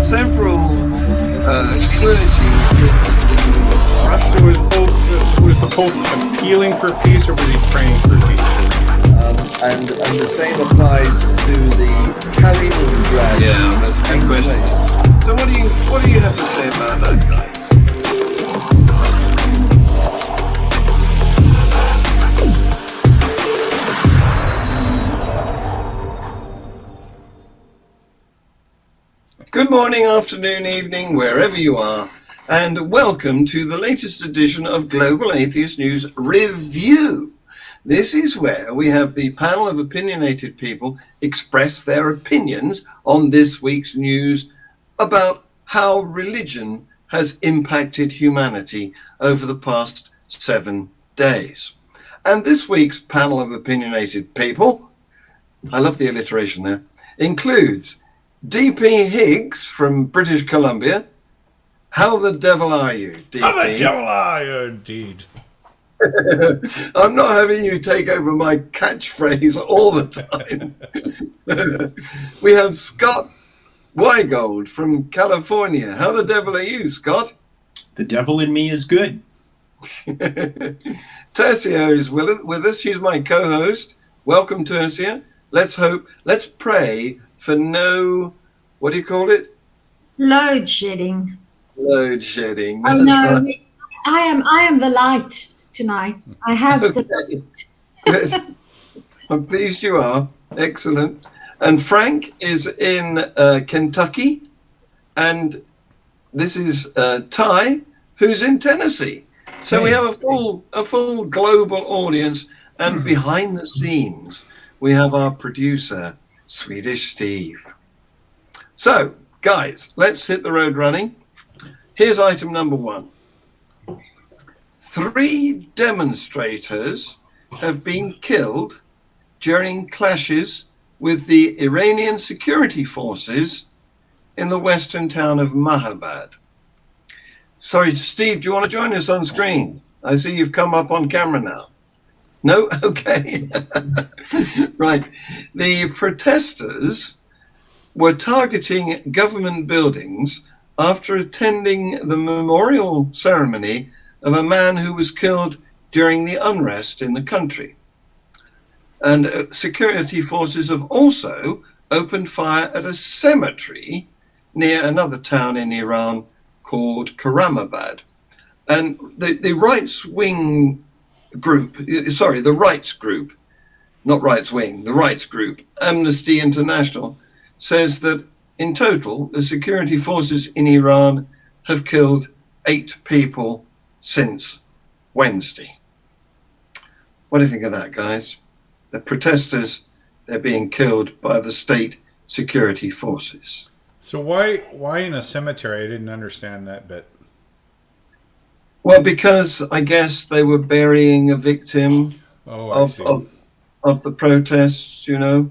several clergy. So was the Pope appealing for peace, or was he praying for peace? And the same applies to the Kaliningrad. Yeah, that's a good question. So what do you have to say about that, guys? Good morning, afternoon, evening, wherever you are, and welcome to the latest edition of Global Atheist News Review. This is where we have the panel of opinionated people express their opinions on this week's news about how religion has impacted humanity over the past 7 days. And this week's panel of opinionated people, I love the alliteration there, includes D.P. Higgs from British Columbia. How the devil are you, D.P.? How the devil are you, indeed? I'm not having you take over my catchphrase all the time. We have Scott Weigold from California. How the devil are you, Scott? The devil in me is good. Tercia is with us. She's my co-host. Welcome, Tercia. Let's pray for no, what do you call it? Load shedding. Load shedding. Oh no, right. I am the light tonight. I have the Good. I'm pleased you are. Excellent. And Frank is in Kentucky, and this is Ty, who's in Tennessee. So we have a full global audience, and behind the scenes we have our producer, Swedish Steve. So, guys, let's hit the road running. Here's item number 1. 3 demonstrators have been killed during clashes with the Iranian security forces in the western town of Mahabad. Sorry, Steve, do you want to join us on screen? I see you've come up on camera now. No? Okay. Right. The protesters were targeting government buildings after attending the memorial ceremony of a man who was killed during the unrest in the country. And security forces have also opened fire at a cemetery near another town in Iran called Karamabad. And the rights group, Amnesty International, says that in total, the security forces in Iran have killed 8 people since Wednesday. What do you think of that, guys? The protesters, they're being killed by the state security forces. So why in a cemetery? I didn't understand that bit. Well, because I guess they were burying a victim of the protests, you know,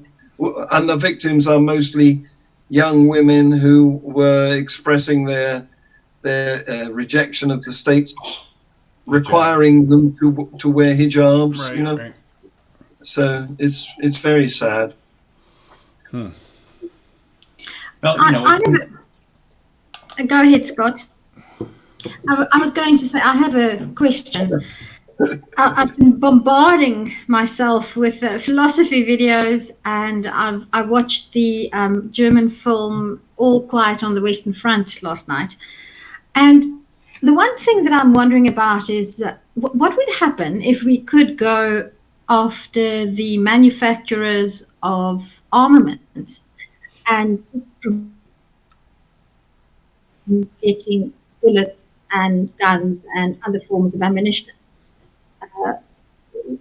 and the victims are mostly young women who were expressing their rejection of the state's requiring them to wear hijabs, right, you know. Right. So it's very sad. Well, you know, Go ahead, Scott. I was going to say I have a question. I've been bombarding myself with philosophy videos, and I watched the German film All Quiet on the Western Front last night. And the one thing that I'm wondering about is what would happen if we could go after the manufacturers of armaments and getting bullets and guns and other forms of ammunition.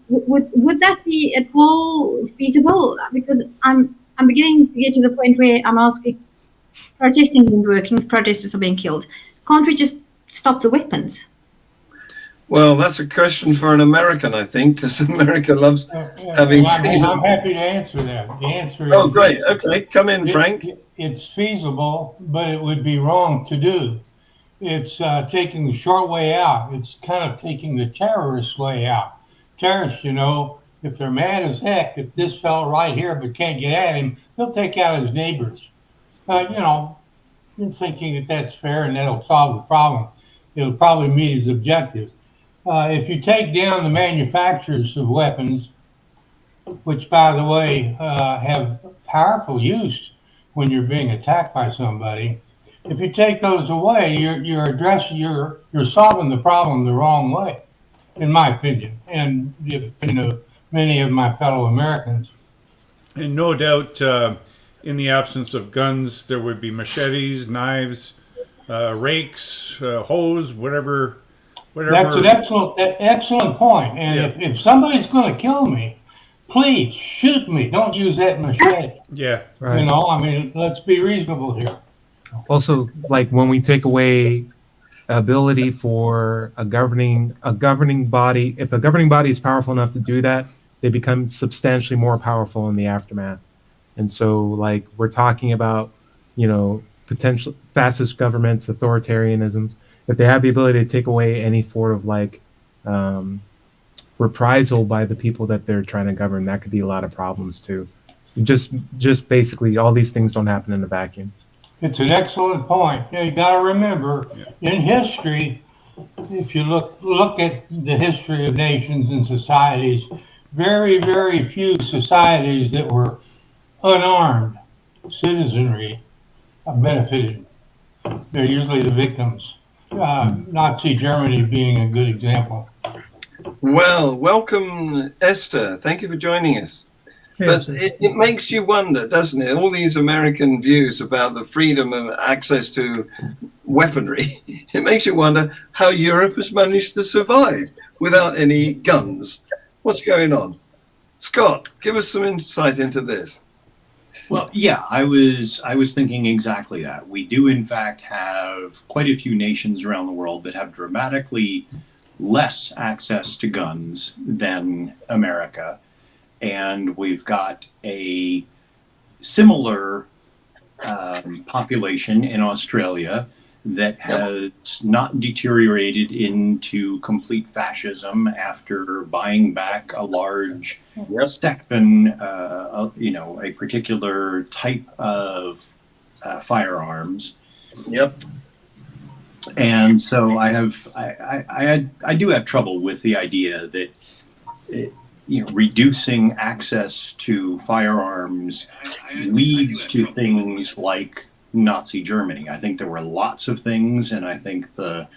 Would that be at all feasible? Because I'm beginning to get to the point where I'm asking, protesting isn't working, protesters are being killed. Can't we just stop the weapons? Well, that's a question for an American, I think, because America loves having freedom. I'm happy to answer that. The answer is... Oh, great. Okay, come in, Frank. It's feasible, but it would be wrong to do. It's taking the short way out. It's kind of taking the terrorist way out. Terrorists, you know, if they're mad as heck, if this fella right here but can't get at him, they'll take out his neighbors. You know, thinking that that's fair and that'll solve the problem. It'll probably meet his objectives. If you take down the manufacturers of weapons, which, by the way, have powerful use when you're being attacked by somebody, if you take those away, you're solving the problem the wrong way, in my opinion, and the opinion of many of my fellow Americans. And no doubt, in the absence of guns, there would be machetes, knives, rakes, hoes, whatever. That's an excellent point. And if somebody's going to kill me, please shoot me. Don't use that machete. Yeah. Right. You know, I mean, let's be reasonable here. Also, like when we take away ability for a governing body, if a governing body is powerful enough to do that, they become substantially more powerful in the aftermath. And so, like, we're talking about, potential fascist governments, authoritarianisms. If they have the ability to take away any sort of reprisal by the people that they're trying to govern, that could be a lot of problems too. Just basically, all these things don't happen in a vacuum. It's an excellent point. You got to remember, in history, if you look at the history of nations and societies, very, very few societies that were unarmed citizenry benefited. They're usually the victims. Nazi Germany being a good example. Well, welcome, Esther. Thank you for joining us. But it makes you wonder, doesn't it? All these American views about the freedom of access to weaponry. It makes you wonder how Europe has managed to survive without any guns. What's going on? Scott, give us some insight into this. Well, yeah, I was thinking exactly that. We do, in fact, have quite a few nations around the world that have dramatically less access to guns than America. And we've got a similar population in Australia that has not deteriorated into complete fascism after buying back a large section, a particular type of firearms. Yep. And so I do have trouble with the idea that reducing access to firearms leads to things like Nazi Germany. I think there were lots of things, and I think the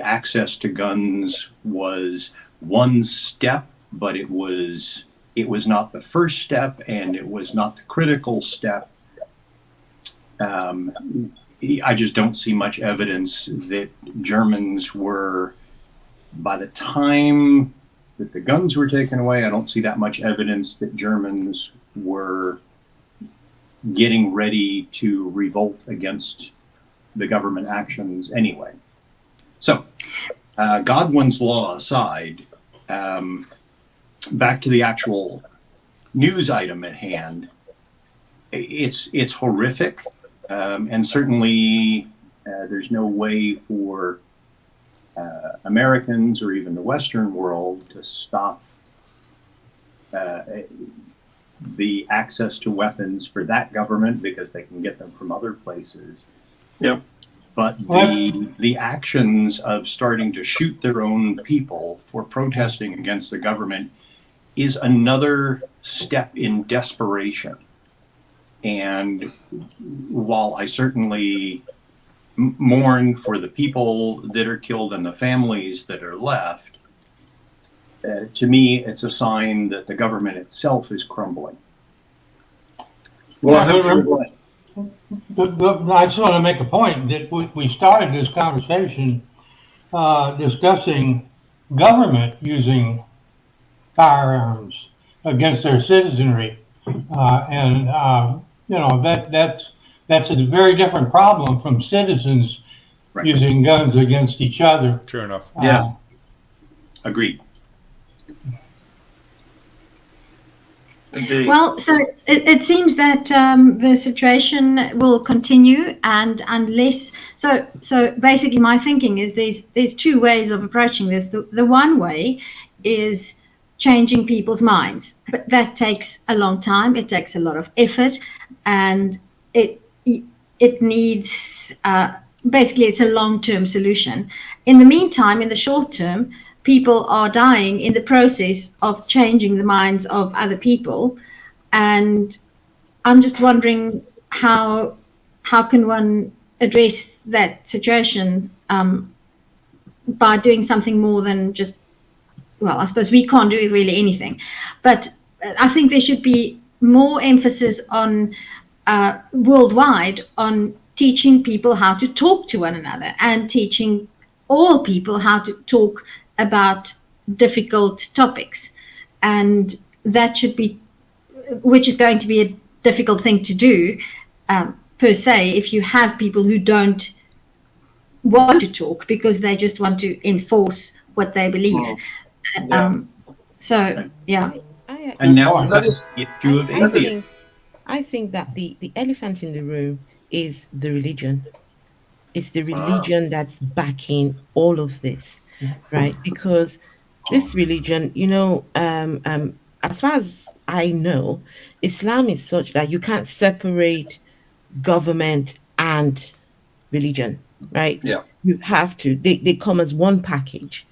access to guns was one step, but it was not the first step, and it was not the critical step. I just don't see much evidence that Germans were, by the time that the guns were taken away, I don't see that much evidence that Germans were getting ready to revolt against the government actions anyway. So, Godwin's law aside, back to the actual news item at hand, it's horrific, and certainly there's no way for Americans or even the Western world to stop the access to weapons for that government because they can get them from other places. Yep. But the actions of starting to shoot their own people for protesting against the government is another step in desperation. And while I certainly mourn for the people that are killed and the families that are left, to me, it's a sign that the government itself is crumbling. Well, I hope I just want to make a point that we started this conversation discussing government using firearms against their citizenry, that's a very different problem from citizens using guns against each other. True enough. Yeah. Agreed. Indeed. Well, so it seems that the situation will continue, and unless so basically my thinking is there's two ways of approaching this. The one way is changing people's minds, but that takes a long time. It takes a lot of effort, and it needs basically it's a long-term solution. In the meantime, in the short term, people are dying in the process of changing the minds of other people, and I'm just wondering how can one address that situation by doing something more than just, well, I suppose we can't do really anything, but I think there should be more emphasis on worldwide on teaching people how to talk to one another and teaching all people how to talk about difficult topics. And that should be, which is going to be a difficult thing to do per se, if you have people who don't want to talk because they just want to enforce what they believe. So, yeah. And now That that's the issue of atheism. I think that the elephant in the room is the religion. It's the religion that's backing all of this, right? Because this religion, as far as I know, Islam is such that you can't separate government and religion, right? Yeah. You have to. They come as one package.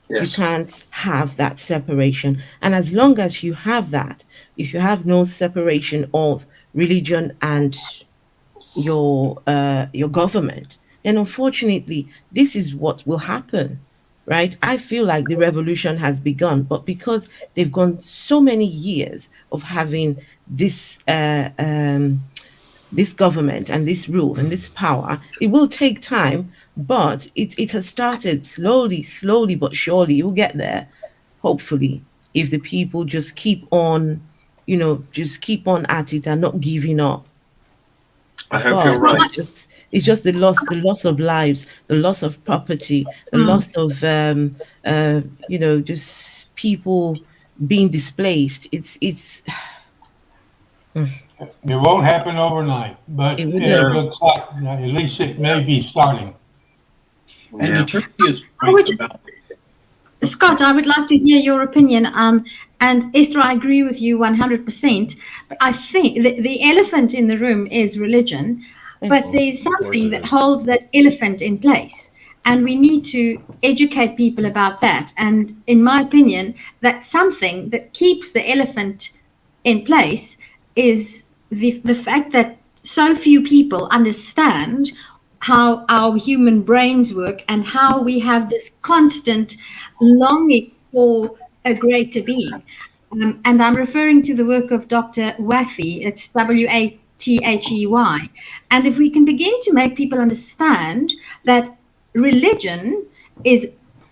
Yes. You can't have that separation. And as long as you have that, if you have no separation of religion and your government, then unfortunately, this is what will happen, right? I feel like the revolution has begun, but because they've gone so many years of having this this government and this rule and this power, it will take time, but it has started slowly but surely. It will get there, hopefully, if the people just keep on, just keep on at it and not giving up. I hope But you're right. it's just the loss of lives, the loss of property, the loss of just people being displaced. It's It won't happen overnight, but It it wouldn't. looks like at least it may be starting. And to Tertia's I would point just- about Scott, I would like to hear your opinion. And Esther, I agree with you 100%. But I think the elephant in the room is religion, but there's something that holds that elephant in place. And we need to educate people about that. And in my opinion, that something that keeps the elephant in place is the fact that so few people understand how our human brains work and how we have this constant longing for a greater being. And I'm referring to the work of Dr. Wathey. It's Wathey. And if we can begin to make people understand that religion is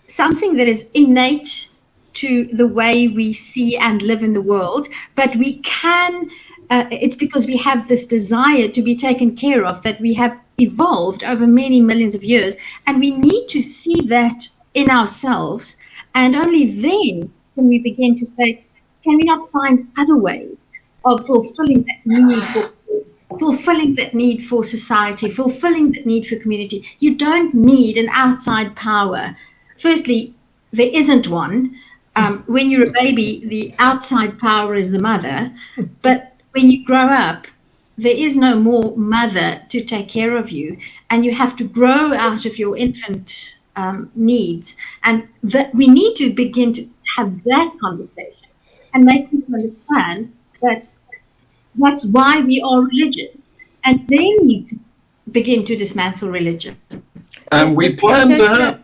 something that is innate to the way we see and live in the world, but we can, it's because we have this desire to be taken care of that we have evolved over many millions of years, and we need to see that in ourselves, and only then can we begin to say, can we not find other ways of fulfilling that need for society, fulfilling that need for community? You don't need an outside power. Firstly, there isn't one. When you're a baby, the outside power is the mother, but when you grow up, there is no more mother to take care of you, and you have to grow out of your infant needs. And that we need to begin to have that conversation and make people understand that that's why we are religious. And then you can begin to dismantle religion. And we plan to have.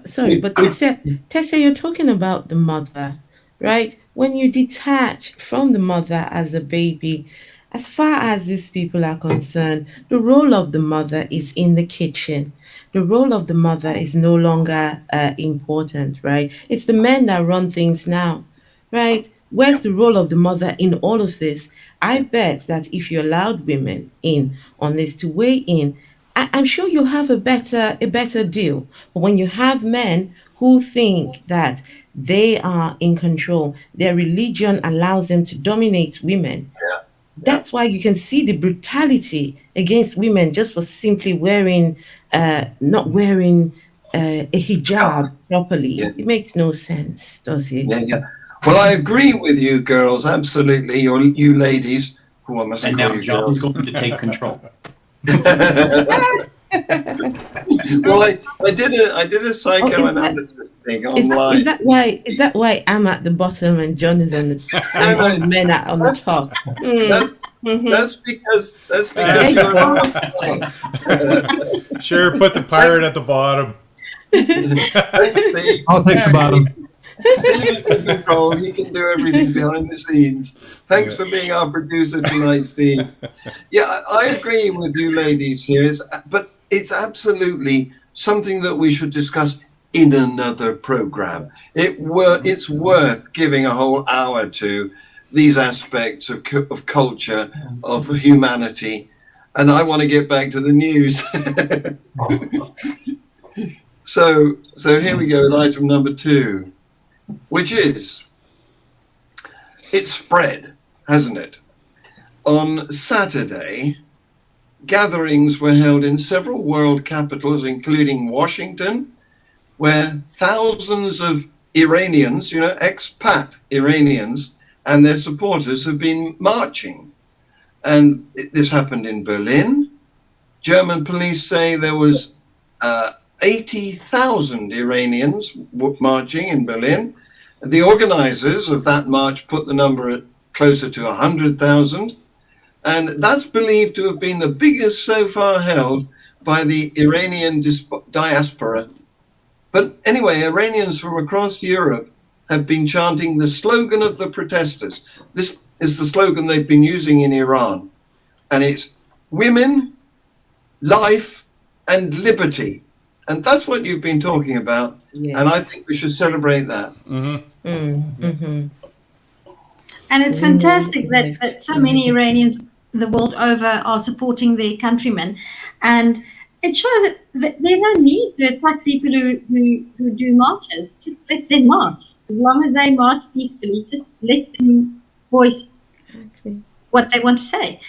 Sorry, but Tessa, you're talking about the mother, right? When you detach from the mother as a baby, as far as these people are concerned, the role of the mother is in the kitchen. The role of the mother is no longer important, right? It's the men that run things now, right? Where's the role of the mother in all of this? I bet that if you allowed women in on this to weigh in, I'm sure you'll have a better deal. But when you have men who think that they are in control, their religion allows them to dominate women. That's why you can see the brutality against women just for simply not wearing a hijab properly. Yeah. It makes no sense, does it? Yeah. Well, I agree with you, girls. Absolutely, you ladies. Who I mustn't and call now you John's girls. going to take control. Well, I did a Oh, psychoanalysis thing is that online. is that why I'm at the bottom and John is on the No, and all no, men are on the that's top? Mm, that's mhm. that's because There you you're go. Sure, put the pirate at the bottom. thanks, Steve. I'll take the bottom. Steve is in control. He can do everything behind the scenes. Thanks for being our producer tonight, Steve. Yeah, I agree with you ladies here. But it's absolutely something that we should discuss in another program. It's worth giving a whole hour to these aspects of culture, of humanity. And I want to get back to the news. So here we go with item number 2, which is, it's spread, hasn't it? On Saturday, gatherings were held in several world capitals, including Washington, where thousands of Iranians, expat Iranians, and their supporters have been marching. And this happened in Berlin. German police say there was 80,000 Iranians marching in Berlin. The organizers of that march put the number at closer to 100,000. And that's believed to have been the biggest so far held by the Iranian diaspora. But anyway, Iranians from across Europe have been chanting the slogan of the protesters. This is the slogan they've been using in Iran. And it's women, life, and liberty. And that's what you've been talking about. Yes. And I think we should celebrate that. And it's fantastic that so many Iranians the world over are supporting their countrymen. And it shows that there's no need to attack people who do marches. Just let them march. As long as they march peacefully, just let them voice what they want to say.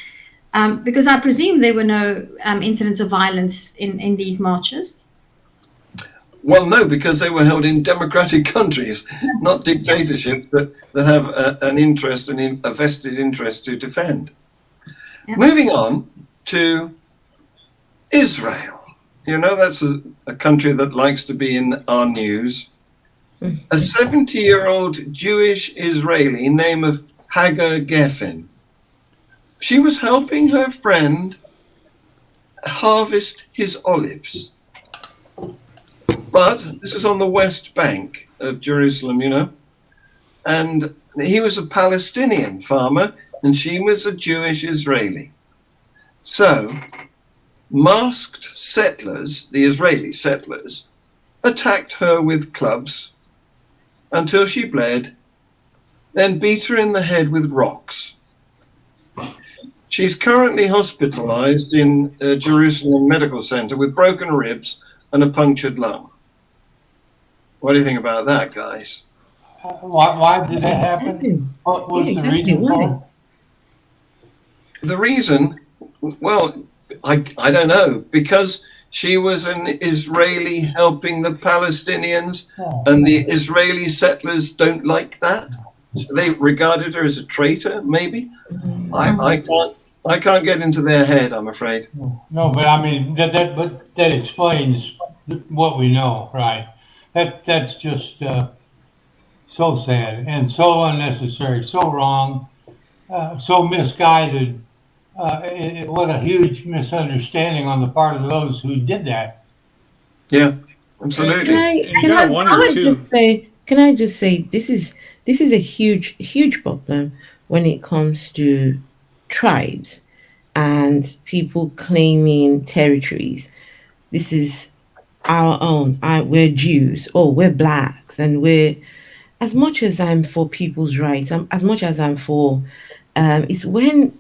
Because I presume there were no incidents of violence in these marches. Well, no, because they were held in democratic countries, not dictatorships that have an interest and a vested interest to defend. Yeah. Moving on to Israel. That's a country that likes to be in our news. A 70-year-old Jewish Israeli named Hagar Geffen. She was helping her friend harvest his olives. But this is on the West Bank of Jerusalem, and he was a Palestinian farmer and she was a Jewish Israeli. So masked settlers, the Israeli settlers, attacked her with clubs until she bled, then beat her in the head with rocks. She's currently hospitalized in Jerusalem Medical Center with broken ribs and a punctured lung. What do you think about that, guys? Why did that happen? What was the reason for it? The reason, well, I don't know, because she was an Israeli helping the Palestinians, and the Israeli settlers don't like that. So they regarded her as a traitor, maybe. I can't get into their head, I'm afraid. No, but I mean that explains what we know, right? That's just so sad and so unnecessary, so wrong, so misguided. What a huge misunderstanding on the part of those who did that. Yeah, absolutely. Can I just say this is a huge problem when it comes to tribes and people claiming territories. This is our own. We're Jews. Oh, we're blacks, and we're. As much as I'm for people's rights, as much as I'm for, it's when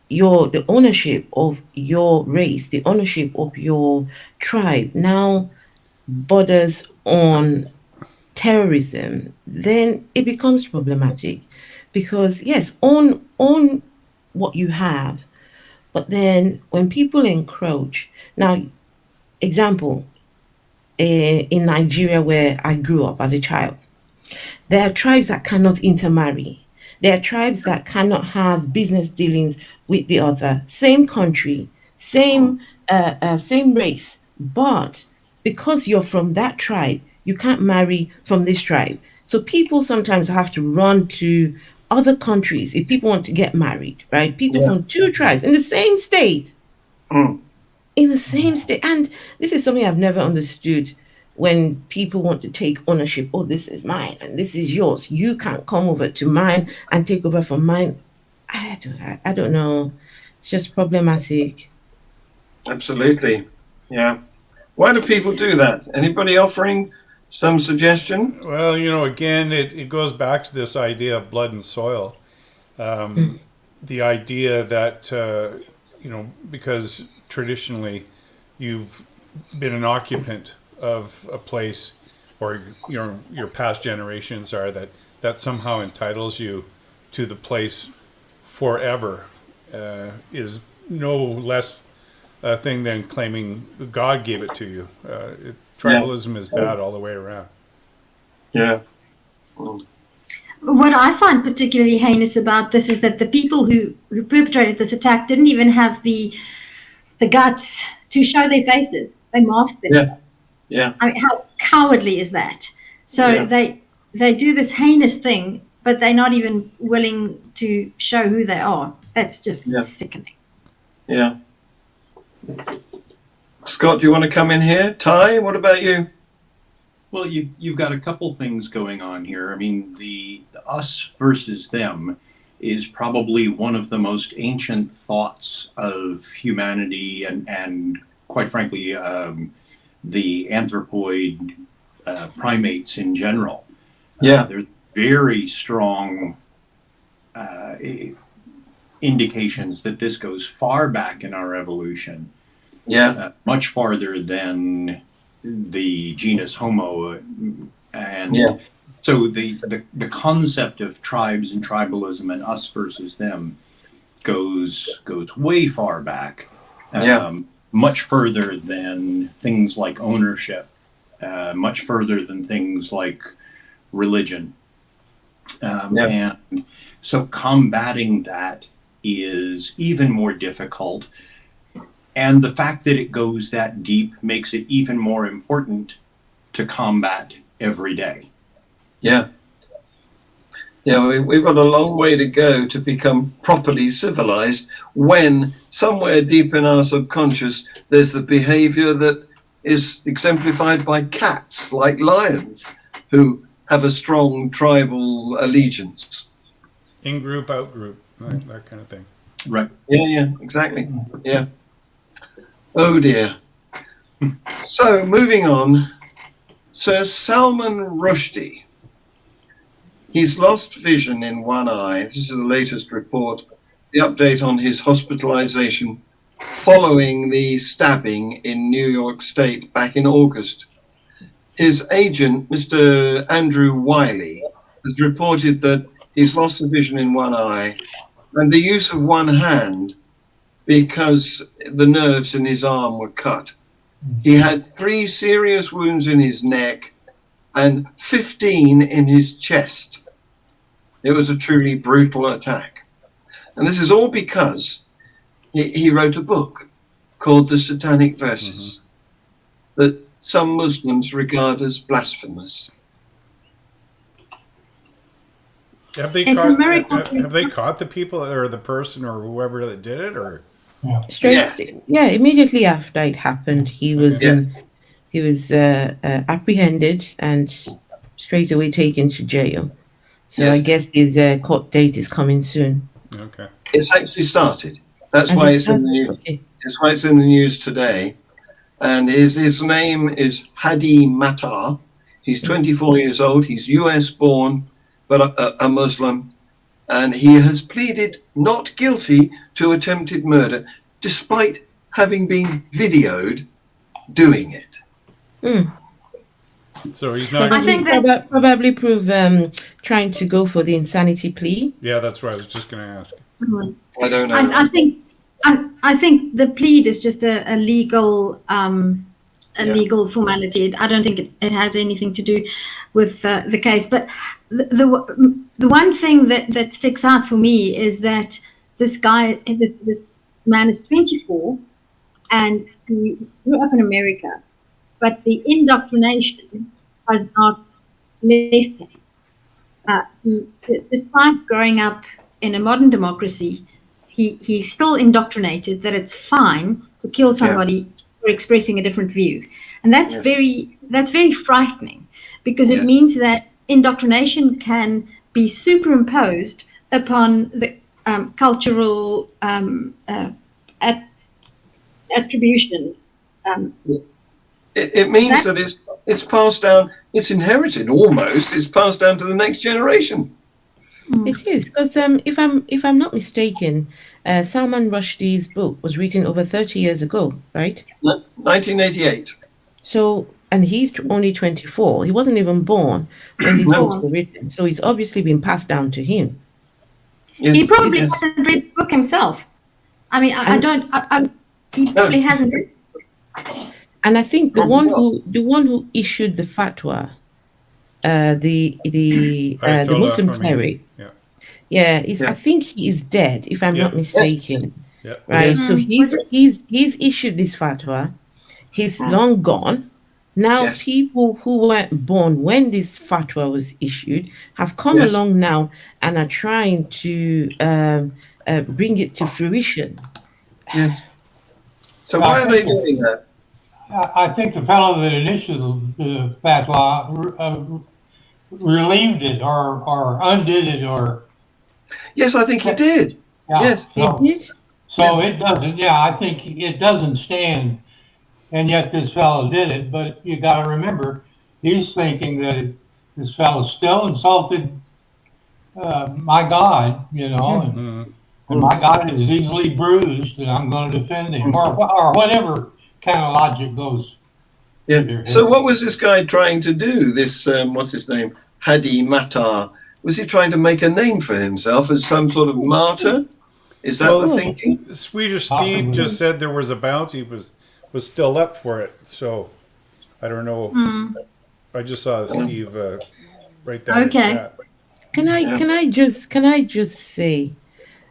the ownership of your race, the ownership of your tribe now borders on terrorism, then it becomes problematic. Because yes, own what you have, but then when people encroach, now, example, in Nigeria where I grew up as a child, there are tribes that cannot intermarry. There are tribes that cannot have business dealings with the other. Same country, same race, but because you're from that tribe, you can't marry from this tribe. So people sometimes have to run to other countries if people want to get married, right? People Yeah. from two tribes in the same state, Mm. in the same state. And this is something I've never understood when people want to take ownership. Oh, this is mine and this is yours. You can't come over to mine and take over from mine. I don't know. It's just problematic. Absolutely. Yeah. Why do people do that? Anybody offering some suggestion? Well, again, it goes back to this idea of blood and soil. The idea that, because traditionally you've been an occupant of a place, or your past generations are, that somehow entitles you to the place forever, is no less a thing than claiming that God gave it to you. Tribalism is bad all the way around. Yeah. What I find particularly heinous about this is that the people who perpetrated this attack didn't even have the guts to show their faces. They masked their faces. Yeah. I mean, how cowardly is that? So they do this heinous thing, but they're not even willing to show who they are. That's just sickening. Yeah. Scott, do you want to come in here? Ty, what about you? Well, you've got a couple things going on here. I mean, the us versus them is probably one of the most ancient thoughts of humanity, and quite frankly, the anthropoid primates in general. There's very strong indications that this goes far back in our evolution. Much farther than the genus Homo, and so the concept of tribes and tribalism and us versus them goes way far back, much further than things like ownership, much further than things like religion, and so combating that is even more difficult. And the fact that it goes that deep makes it even more important to combat every day. Yeah. Yeah, we've got a long way to go to become properly civilized when somewhere deep in our subconscious there's the behavior that is exemplified by cats, like lions, who have a strong tribal allegiance. In group, out group, that kind of thing. Right. Yeah, exactly. Yeah. Oh dear. So moving on, Sir Salman Rushdie. He's lost vision in one eye. This is the latest report, the update on his hospitalization following the stabbing in New York State back in August. His agent, Mr. Andrew Wiley, has reported that he's lost the vision in one eye and the use of one hand because the nerves in his arm were cut. He had 3 serious wounds in his neck and 15 in his chest. It was a truly brutal attack. And this is all because he wrote a book called The Satanic Verses that some Muslims regard as blasphemous. Have they caught the people or the person or whoever that did it, or? Immediately after it happened, he was apprehended and straight away taken to jail. So I guess his court date is coming soon. Okay. It's actually started. That's why it's in the news. Okay. That's why it's in the news today. And his name is Hadi Matar. He's 24 years old. He's US born, but a Muslim. And he has pleaded not guilty to attempted murder, despite having been videoed doing it. So he's not. I think that's probably prove trying to go for the insanity plea. Yeah, that's what I was just going to ask. I don't know. I think the plea is just a legal legal formality. I don't think it has anything to do with the case. But the one thing that sticks out for me is that this guy, this man is 24, and he grew up in America, but the indoctrination has not left him. Despite growing up in a modern democracy, he's still indoctrinated that it's fine to kill somebody for expressing a different view, and that's very frightening, because it means that indoctrination can be superimposed upon the cultural attributions. It means that it's passed down, it's inherited almost, it's passed down to the next generation. It is, because if I'm not mistaken, Salman Rushdie's book was written over 30 years ago, right? 1988. So, and he's only 24. He wasn't even born when these books were written. So it's obviously been passed down to him. Yes, he probably hasn't read the book himself. I mean, he probably hasn't read the book. And I think the one who issued the fatwa, the Muslim cleric, I think he is dead, if I'm not mistaken. Right. So he's issued this fatwa. He's long gone. Now people who weren't born when this fatwa was issued have come along now and are trying to bring it to fruition. Yes. So why are they doing that? I think the fellow that initiated the fatwa relieved it or undid it or. Yes, I think he did. Yeah. Yes, he did. So it doesn't. Yeah, I think it doesn't stand, and yet this fellow did it. But you got to remember, he's thinking that this fellow still insulted my God, you know, and my God is easily bruised, and I'm going to defend him, or whatever kind of logic goes. Yeah. So what was this guy trying to do? This what's his name? Hadi Matar. Was he trying to make a name for himself as some sort of martyr? Is that the thinking? Swedish Steve just said there was a bounty was still up for it. So I don't know. I just saw Steve write that in the chat. Can I just say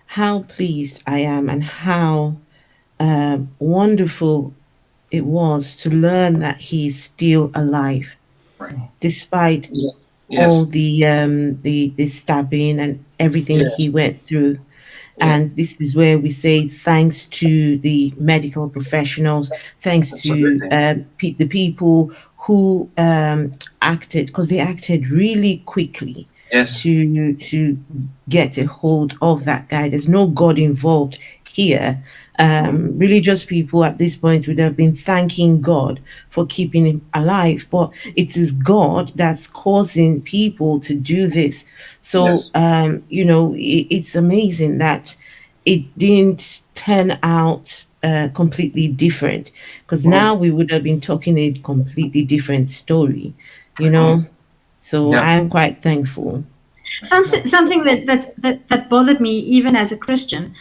how pleased I am and how wonderful it was to learn that he's still alive, despite all the stabbing and everything he went through. And this is where we say thanks to the medical professionals, thanks to the people who acted, because they acted really quickly to get a hold of that guy. There's no God involved here. Religious people at this point would have been thanking God for keeping him alive, but it is God that's causing people to do this. So, it's amazing that it didn't turn out completely different, because now we would have been talking a completely different story, you know. So I'm quite thankful. Something that bothered me even as a Christian.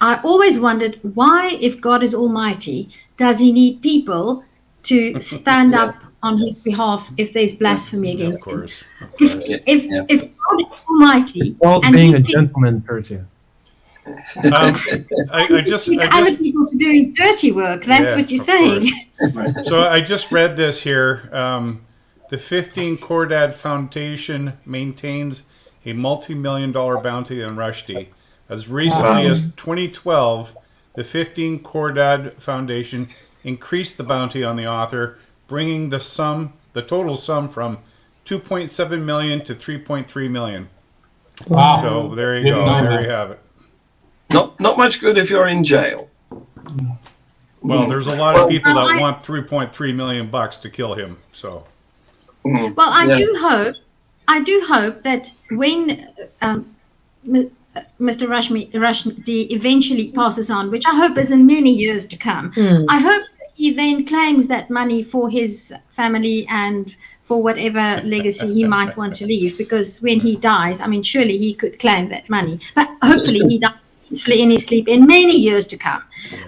I always wondered why, if God is almighty, does he need people to stand up on his behalf if there's blasphemy against him? If God is almighty, and being a gentleman, Persia. I just other people to do his dirty work. That's what you're saying. So I just read this here. The 15 Cordad Foundation maintains a multi-million-dollar bounty on Rushdie. As recently as 2012, the 15 Cordad Foundation increased the bounty on the author, bringing the total sum from 2.7 million to 3.3 million. Wow! So there you go. There you have it. Not much good if you're in jail. Well, there's a lot of people that want 3.3 million bucks to kill him. So. Well, I do hope that when Mr. Rushdie eventually passes on, which I hope is in many years to come, I hope he then claims that money for his family and for whatever legacy he might want to leave, because when he dies, I mean, surely he could claim that money, but hopefully he dies peacefully in his sleep in many years to come.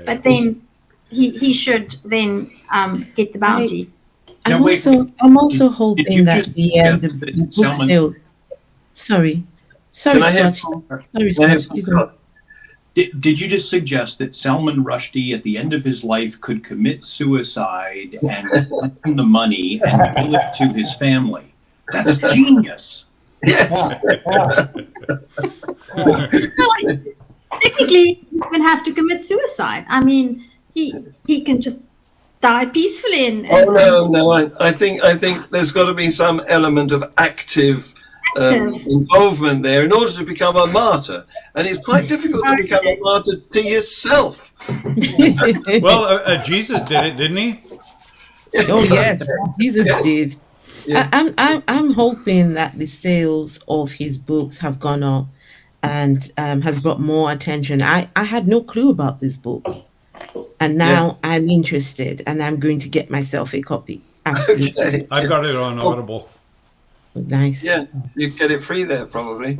But then he should then get the bounty. I'm also hoping that the book sales. Sorry, Scott. You go. Did you just suggest that Salman Rushdie, at the end of his life, could commit suicide and claim the money and bill it to his family? That's genius. Yes. Well, technically, he would have to commit suicide. I mean, he can just die peacefully. No. I think there's got to be some element of active involvement there in order to become a martyr, and it's quite difficult to become a martyr to yourself. Well, Jesus did it, didn't he? Oh yes, Jesus Yes. did. Yes. I'm hoping that the sales of his books have gone up and has brought more attention. I had no clue about this book, and now I'm interested, and I'm going to get myself a copy. Absolutely. Okay. I've got it on Audible. Nice. Yeah, you get it free there probably.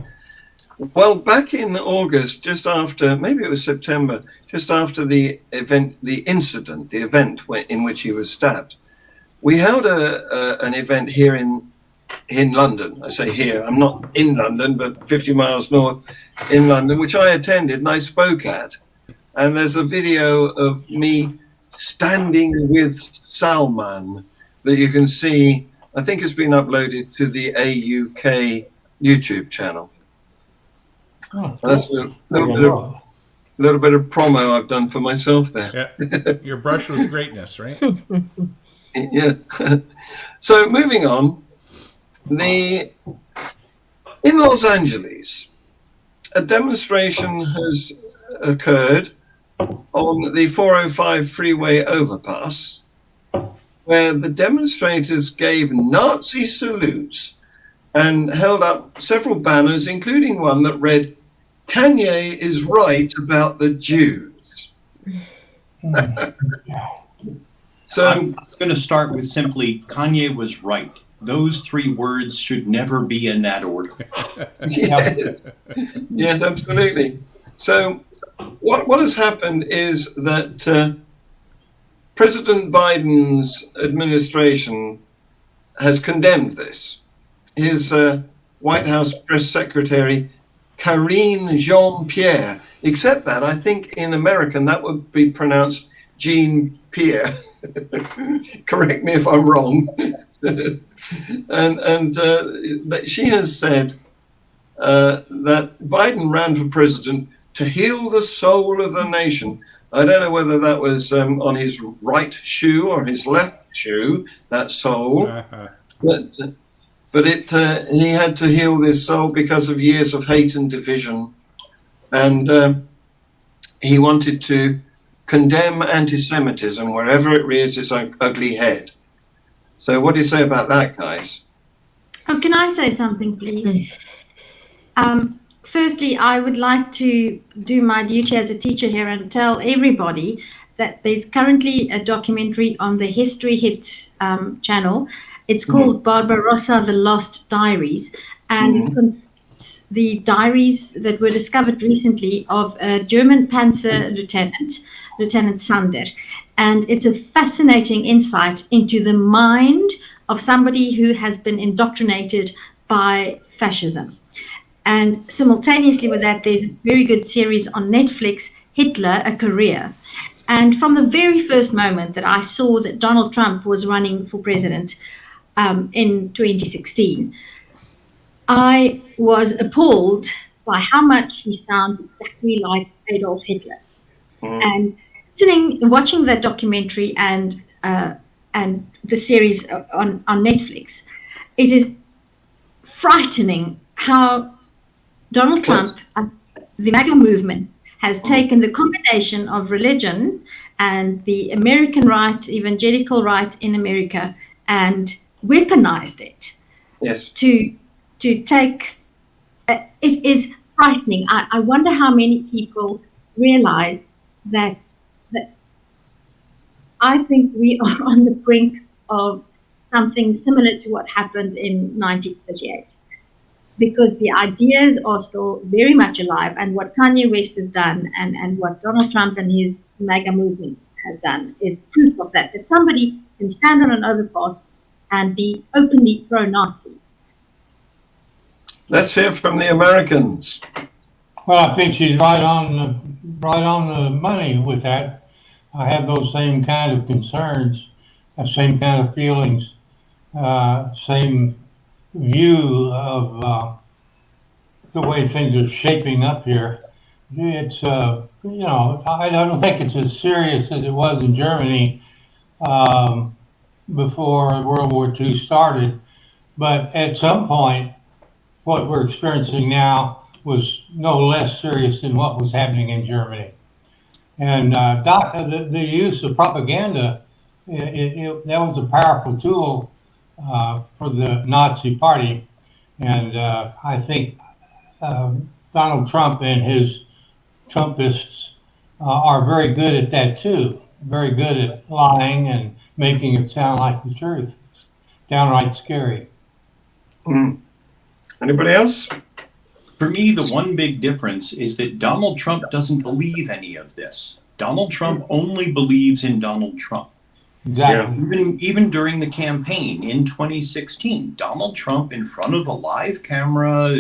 Well, back in August, just after, maybe it was September, just after the event in which he was stabbed, we held an event here in London. I say here, I'm not in London, but 50 miles north in London, which I attended and I spoke at. And there's a video of me standing with Salman that you can see. I think it's been uploaded to the AUK YouTube channel. Oh, That's a little bit of promo I've done for myself there. Yeah, you're brushed with greatness, right? Yeah. So moving on, in Los Angeles, a demonstration has occurred on the 405 freeway overpass, where the demonstrators gave Nazi salutes and held up several banners, including one that read, "Kanye is right about the Jews." So I'm going to start with simply, Kanye was right. Those three words should never be in that order. yes, yes, absolutely. So what has happened is that President Biden's administration has condemned this. His White House press secretary, Karine Jean-Pierre, except that I think in American that would be pronounced Jean-Pierre. Correct me if I'm wrong. and that she has said that Biden ran for president to heal the soul of the nation. I don't know whether that was on his right shoe or his left shoe, that soul. But he had to heal this soul because of years of hate and division. And he wanted to condemn anti-Semitism wherever it rears its ugly head. So what do you say about that, guys? Oh, can I say something, please? Firstly, I would like to do my duty as a teacher here and tell everybody that there's currently a documentary on the History Hit channel. It's called Barbarossa, the Lost Diaries, and it's the diaries that were discovered recently of a German Panzer Lieutenant, Lieutenant Sander. And it's a fascinating insight into the mind of somebody who has been indoctrinated by fascism. And simultaneously with that, there's a very good series on Netflix, Hitler, A Career. And from the very first moment that I saw that Donald Trump was running for president in 2016, I was appalled by how much he sounds exactly like Adolf Hitler. And watching that documentary and the series on Netflix, it is frightening how Donald Trump, the MAGA movement, has taken the combination of religion and the American right, evangelical right in America, and weaponized it. Yes. To take, it is frightening. I wonder how many people realize that I think we are on the brink of something similar to what happened in 1938. Because the ideas are still very much alive, and what Kanye West has done and what Donald Trump and his MAGA movement has done is proof of that somebody can stand on an overpass and be openly pro-Nazi. Let's hear from the Americans. Well, I think she's right on the money with that. I have those same kind of concerns, the same kind of feelings, same view of the way things are shaping up here. It's I don't think it's as serious as it was in Germany before World War II started, but at some point, what we're experiencing now was no less serious than what was happening in Germany. And the use of propaganda, that was a powerful tool for the Nazi Party. And I think Donald Trump and his Trumpists are very good at that too. Very good at lying and making it sound like the truth. It's downright scary. Anybody else? For me, the one big difference is that Donald Trump doesn't believe any of this. Donald Trump only believes in Donald Trump. Exactly. Even during the campaign in 2016, Donald Trump in front of a live camera,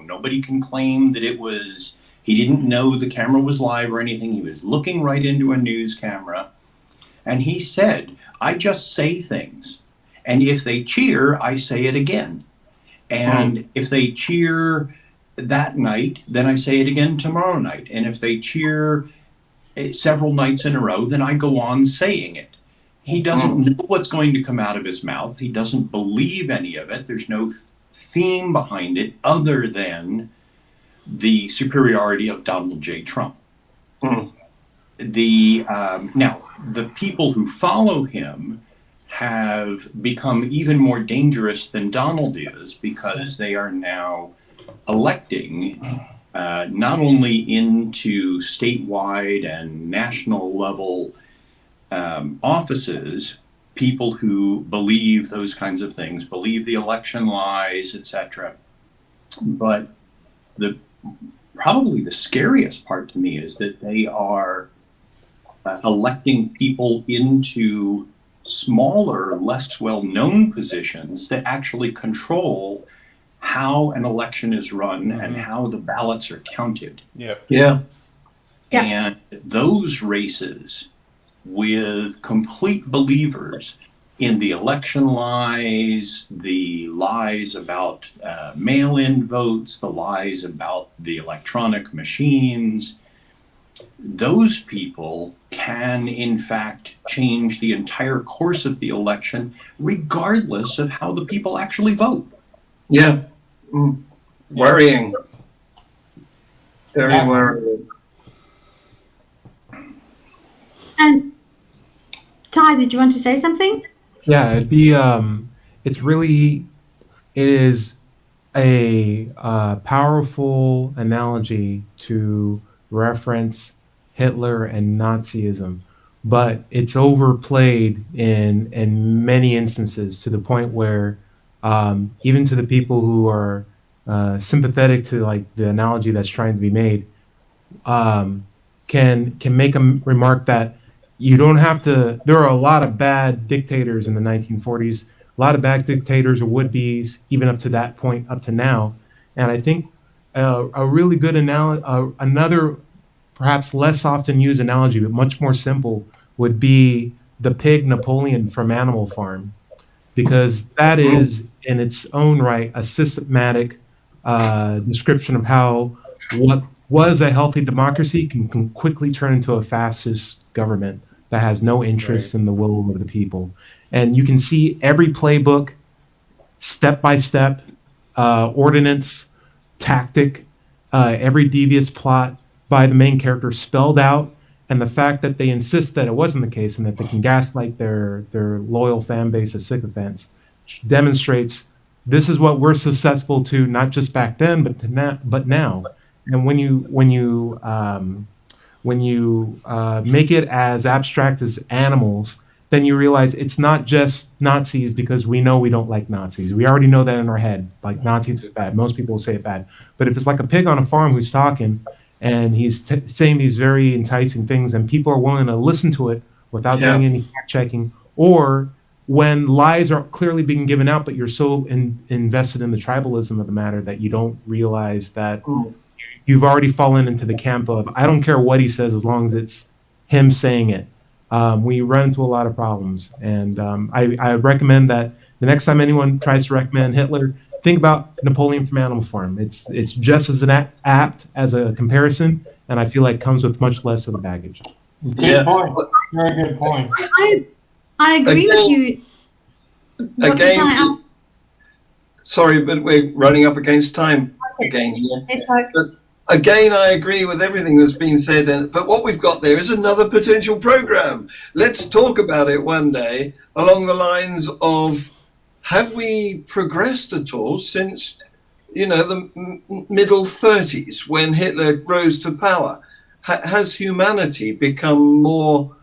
nobody can claim that he didn't know the camera was live or anything. He was looking right into a news camera. And he said, I just say things. And if they cheer, I say it again. And if they cheer that night, then I say it again tomorrow night. And if they cheer several nights in a row, then I go on saying it. He doesn't know what's going to come out of his mouth. He doesn't believe any of it. There's no theme behind it other than the superiority of Donald J. Trump. Now, the people who follow him have become even more dangerous than Donald is, because they are now electing not only into statewide and national level offices people who believe those kinds of things, believe the election lies, etc. But probably the scariest part to me is that they are electing people into smaller, less well-known positions that actually control how an election is run and how the ballots are counted. Yeah. And those races with complete believers in the election lies, the lies about mail-in votes, the lies about the electronic machines, those people can in fact change the entire course of the election regardless of how the people actually vote. Yeah. Worrying. Very worrying. And Ty, did you want to say something? Yeah, it'd be it is a powerful analogy to reference Hitler and Nazism, but it's overplayed in many instances to the point where even to the people who are sympathetic to like the analogy that's trying to be made can make a remark that you don't have to. There are a lot of bad dictators in the 1940s, a lot of bad dictators or would-bes even up to that point, up to now. And I think a really good another perhaps less often used analogy, but much more simple, would be the pig Napoleon from Animal Farm, because that is in its own right a systematic description of how what was a healthy democracy can quickly turn into a fascist government that has no interest in the will of the people. And you can see every playbook, step by step, ordinance, tactic, every devious plot by the main character spelled out, and the fact that they insist that it wasn't the case and that they can gaslight their loyal fan base of sycophants demonstrates this is what we're susceptible to, not just back then, but now. And when you make it as abstract as animals, then you realize it's not just Nazis, because we know we don't like Nazis. We already know that in our head. Like, Nazis is bad. Most people will say it bad. But if it's like a pig on a farm who's talking and he's saying these very enticing things and people are willing to listen to it without doing any fact checking, or when lies are clearly being given out, but you're so invested in the tribalism of the matter that you don't realize that you've already fallen into the camp of, I don't care what he says as long as it's him saying it. We run into a lot of problems. And I recommend that the next time anyone tries to recommend Hitler, think about Napoleon from Animal Farm. It's just as apt as a comparison, and I feel like comes with much less of the baggage. Good point. Very good point. I agree with you. Dr. Again, Tai, sorry, but we're running up against time again here. let's go. But again, I agree with everything that's been said. But what we've got there is another potential program. Let's talk about it one day along the lines of, have we progressed at all since, the middle 30s when Hitler rose to power? Has humanity become more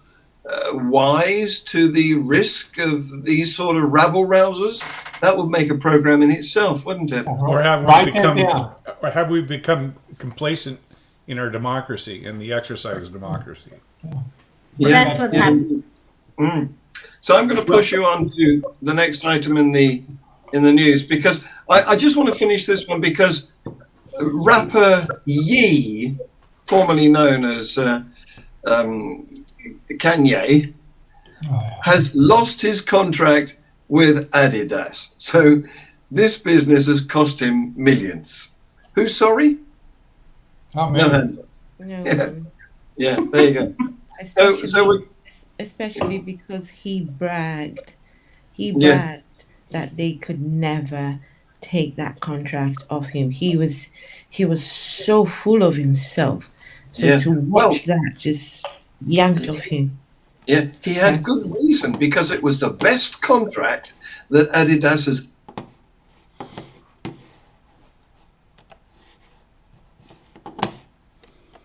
wise to the risk of these sort of rabble-rousers? That would make a program in itself, wouldn't it? Or have we become complacent in our democracy and the exercise of democracy? Yeah. That's what's happening. So I'm going to push you on to the next item in the news, because I just want to finish this one, because rapper Yee, formerly known as Kanye, has lost his contract with Adidas. So this business has cost him millions. Who's sorry? Not No me. hands up. No, Yeah, there you go. especially because he bragged. He Yes. bragged that they could never take that contract off him. He was so full of himself. So Yeah. to watch that just yanked off him. Yeah, he had good reason, because it was the best contract that Adidas has